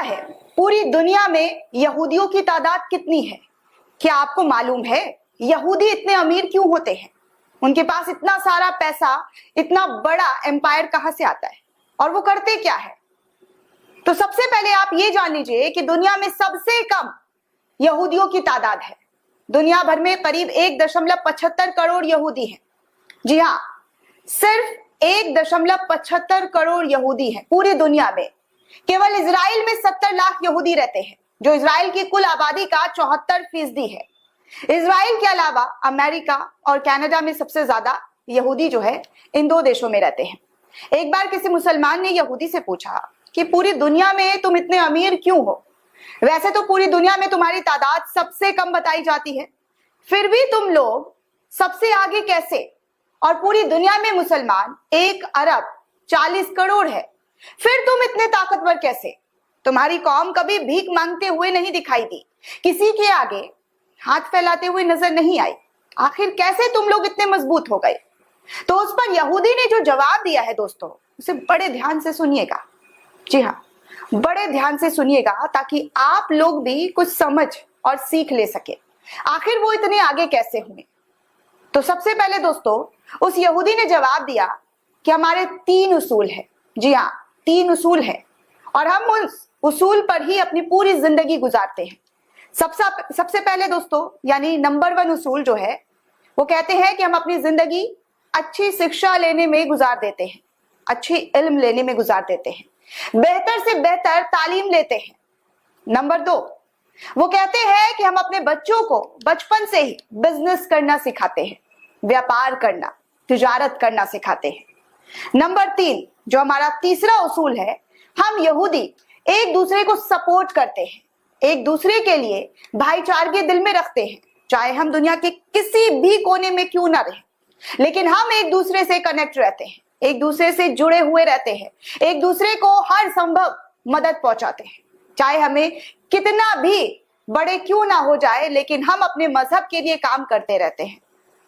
है पूरी दुनिया में यहूदियों की तादाद कितनी है? क्या आपको मालूम है यहूदी इतने अमीर क्यों होते हैं? उनके पास इतना सारा पैसा, इतना बड़ा एम्पायर कहां से आता है और वो करते क्या है? तो सबसे पहले आप ये जान लीजिए कि दुनिया में सबसे कम यहूदियों की तादाद है। दुनिया भर में करीब 1.75 करोड़ यहूदी हैं। जी हाँ, सिर्फ 1.75 करोड़ यहूदी हैं पूरी दुनिया में। केवल इजराइल में 70 लाख यहूदी रहते हैं, जो इजराइल की कुल आबादी का 74% है। इजराइल के अलावा अमेरिका और कनाडा में सबसे ज्यादा यहूदी जो है इन 2 देशों में रहते हैं। एक बार किसी मुसलमान ने यहूदी से पूछा कि पूरी दुनिया में तुम इतने अमीर क्यों हो? वैसे तो पूरी दुनिया में तुम्हारी तादाद सबसे कम बताई जाती है, फिर भी तुम लोग सबसे आगे कैसे? और पूरी दुनिया में मुसलमान 1 अरब 40 करोड़ है, फिर तुम इतने ताकतवर कैसे? तुम्हारी कौम कभी भीख मांगते हुए नहीं दिखाई दी, किसी के आगे हाथ फैलाते हुए नजर नहीं आई। आखिर कैसे तुम लोग इतने मजबूत हो गए? तो उस पर यहूदी ने जो जवाब दिया है दोस्तों, उसे बड़े ध्यान से सुनिएगा। जी हाँ, बड़े ध्यान से सुनिएगा ताकि आप लोग भी कुछ समझ और सीख ले सके। आखिर वो इतने आगे कैसे हुए? तो सबसे पहले दोस्तों उस यहूदी ने जवाब दिया कि हमारे 3 उसूल है। जी हाँ, 3 उसूल है और हम उस उसूल पर ही अपनी पूरी जिंदगी गुजारते हैं। सबसे पहले दोस्तों यानी नंबर 1 उसूल जो है वो कहते हैं कि हम अपनी जिंदगी अच्छी शिक्षा लेने में गुजार देते हैं, अच्छी इल्म लेने में गुजार देते हैं, बेहतर से बेहतर तालीम लेते हैं। नंबर 2 वो कहते हैं कि हम अपने बच्चों को बचपन से ही बिजनेस करना सिखाते हैं, व्यापार करना, तिजारत करना सिखाते हैं। नंबर 3 जो हमारा तीसरा उसूल है, हम यहूदी एक दूसरे को सपोर्ट करते हैं, एक दूसरे के लिए भाईचारे दिल में रखते हैं, चाहे हम दुनिया के किसी भी कोने में क्यों ना रहें, लेकिन हम एक दूसरे से कनेक्ट रहते हैं, एक दूसरे से जुड़े हुए रहते हैं, एक दूसरे को हर संभव मदद पहुंचाते हैं। चाहे हमें कितना भी बड़े क्यों ना हो जाए, लेकिन हम अपने मजहब के लिए काम करते रहते हैं।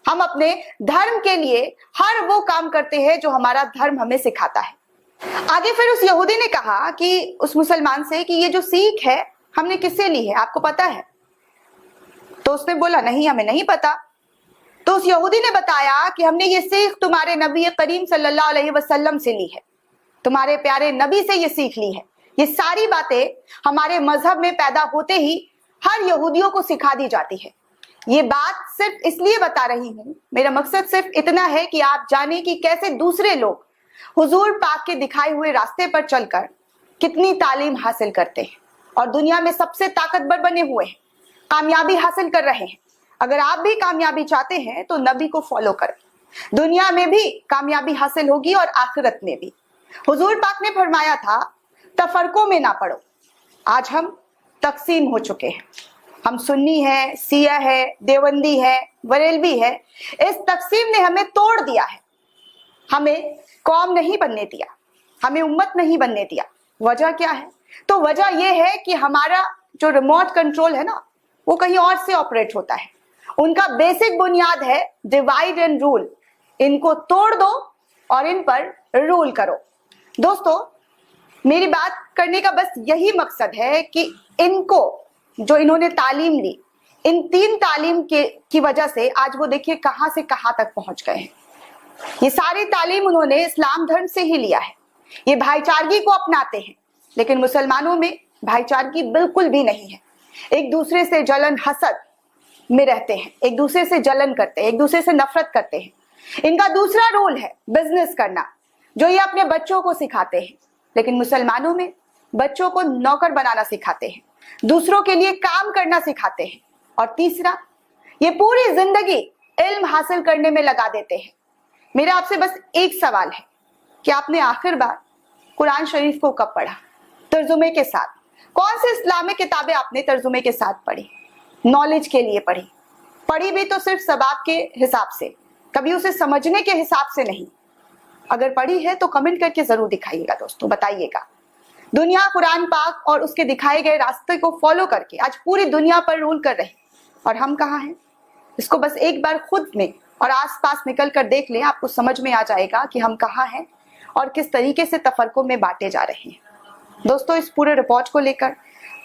हम अपने धर्म के लिए हर वो काम करते हैं जो हमारा धर्म हमें सिखाता है। आगे फिर उस यहूदी ने कहा कि उस मुसलमान से कि ये जो सीख है हमने किससे ली है, आपको पता है? तो उसने बोला नहीं, हमें नहीं पता। तो उस यहूदी ने बताया कि हमने ये सीख तुम्हारे नबी करीम सल्लल्लाहु अलैहि वसल्लम से ली है, तुम्हारे प्यारे नबी से ये सीख ली है। ये सारी बातें हमारे मजहब में पैदा होते ही हर यहूदियों को सिखा दी जाती है। ये बात सिर्फ इसलिए बता रही हूं, मेरा मकसद सिर्फ इतना है कि आप जाने कि कैसे दूसरे लोग हुजूर पाक के दिखाए हुए रास्ते पर चलकर कितनी तालीम हासिल करते हैं और दुनिया में सबसे ताकतवर बने हुए हैं, कामयाबी हासिल कर रहे हैं। अगर आप भी कामयाबी चाहते हैं तो नबी को फॉलो करें, दुनिया में भी कामयाबी हासिल होगी और आखिरत में भी। हुजूर पाक ने फरमाया था तफरकों में ना पड़ो। आज हम तकसीम हो चुके हैं, हम सुन्नी है, सिया है, देवबंदी है, बरेलवी है। इस तकसीम ने हमें तोड़ दिया है, हमें कौम नहीं बनने दिया, हमें उम्मत नहीं बनने दिया। वजह क्या है? तो वजह यह है कि हमारा जो रिमोट कंट्रोल है ना, वो कहीं और से ऑपरेट होता है। उनका बेसिक बुनियाद है डिवाइड एंड रूल। इनको तोड़ दो और इन पर रूल करो। दोस्तों मेरी बात करने का बस यही मकसद है कि इनको जो इन्होंने तालीम ली, इन 3 तालीम की वजह से आज वो देखिए कहां से कहां तक पहुंच गए हैं। ये सारी तालीम उन्होंने इस्लाम धर्म से ही लिया है। ये भाईचारगी को अपनाते हैं, लेकिन मुसलमानों में भाईचारगी बिल्कुल भी नहीं है। एक दूसरे से जलन हसद में रहते हैं, एक दूसरे से जलन करते हैं, एक दूसरे से नफरत करते हैं। इनका दूसरा रोल है बिजनेस करना, जो ये अपने बच्चों को सिखाते हैं, लेकिन मुसलमानों में बच्चों को नौकर बनाना सिखाते हैं, दूसरों के लिए काम करना सिखाते हैं। और तीसरा, ये पूरी जिंदगी इल्म हासिल करने में लगा देते हैं। मेरा आपसे बस एक सवाल है कि आपने आखिर बार कुरान शरीफ को कब पढ़ा? तर्जुमे के साथ। कौन सी इस्लामिक किताबें आपने तर्जुमे के साथ पढ़ी? नॉलेज के लिए पढ़ी, पढ़ी भी तो सिर्फ सबाब के हिसाब से, कभी उसे समझने के हिसाब से नहीं। अगर पढ़ी है तो कमेंट करके जरूर दिखाइएगा दोस्तों, बताइएगा। दुनिया कुरान पाक और उसके दिखाए गए रास्ते को फॉलो करके आज पूरी दुनिया पर रूल कर रही, और हम कहाँ हैं? इसको बस एक बार खुद में और आसपास निकल कर देख लें, आपको समझ में आ जाएगा कि हम कहाँ हैं और किस तरीके से तफरकों में बांटे जा रहे हैं। दोस्तों, इस पूरे रिपोर्ट को लेकर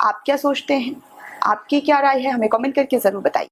आप क्या सोचते हैं, आपकी क्या राय है, हमें कमेंट करके जरूर बताइए।